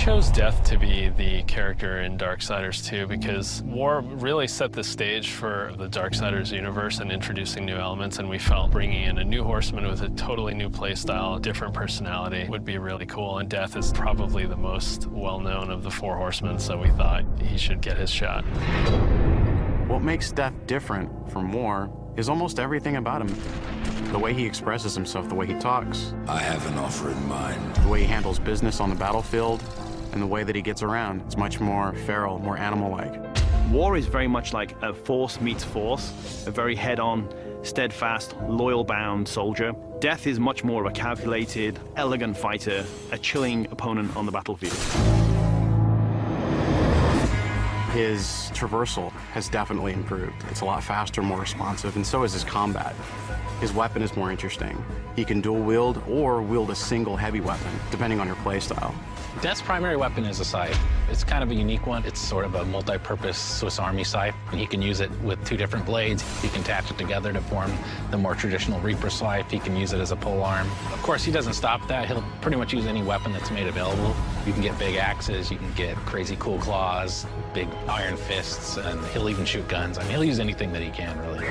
chose Death to be the character in Darksiders 2 because War really set the stage for the Darksiders universe and introducing new elements, and we felt bringing in a new horseman with a totally new playstyle, different personality would be really cool, and Death is probably the most well-known of the four horsemen, so we thought he should get his shot. What makes Death different from War is almost everything about him. The way he expresses himself, the way he talks. I have an offer in mind. The way he handles business on the battlefield, and the way that he gets around. It's much more feral, more animal-like. War is very much like a force meets force, a very head-on, steadfast, loyal-bound soldier. Death is much more of a calculated, elegant fighter, a chilling opponent on the battlefield. His traversal has definitely improved. It's a lot faster, more responsive, and so is his combat. His weapon is more interesting. He can dual wield or wield a single heavy weapon, depending on your playstyle. Death's primary weapon is a scythe. It's kind of a unique one. It's sort of a multi-purpose Swiss Army scythe, and he can use it with two different blades. He can attach it together to form the more traditional Reaper scythe. He can use it as a pole arm. Of course, he doesn't stop that. He'll pretty much use any weapon that's made available. You can get big axes, you can get crazy cool claws, big iron fists, and he'll even shoot guns. I mean, he'll use anything that he can, really.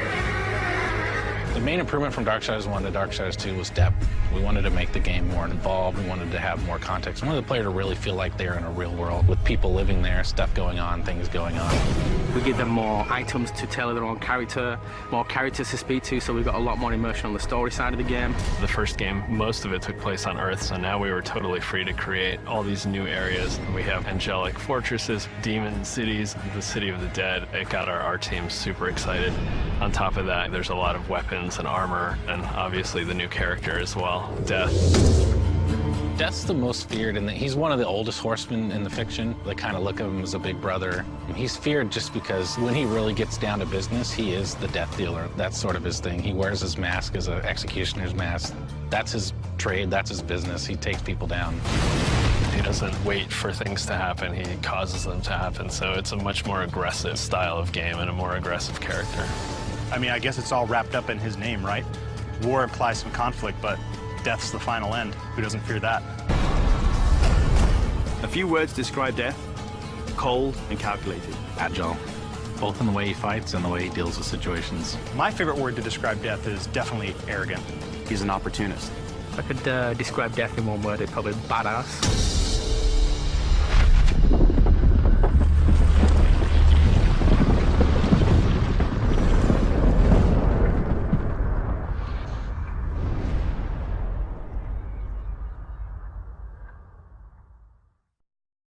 The main improvement from Darksiders 1 to Darksiders 2 was depth. We wanted to make the game more involved. We wanted to have more context. We wanted the player to really feel like they're in a real world with people living there, stuff going on, things going on. We give them more items to tailor their own character, more characters to speak to, so we've got a lot more immersion on the story side of the game. The first game, most of it took place on Earth, so now we were totally free to create all these new areas. We have angelic fortresses, demon cities, the city of the dead. It got our team super excited. On top of that, there's a lot of weapons and armor, and obviously the new character as well, Death. Death's the most feared, and he's one of the oldest horsemen in the fiction. They kind of look at him as a big brother. And he's feared just because when he really gets down to business, he is the death dealer. That's sort of his thing. He wears his mask as an executioner's mask. That's his trade, that's his business. He takes people down. He doesn't wait for things to happen, he causes them to happen. So it's a much more aggressive style of game and a more aggressive character. I mean, I guess it's all wrapped up in his name, right? War implies some conflict, but death's the final end. Who doesn't fear that? A few words describe Death: cold and calculated. Agile, both in the way he fights and the way he deals with situations. My favorite word to describe Death is definitely arrogant. He's an opportunist. If I could describe Death in one word, it's probably badass.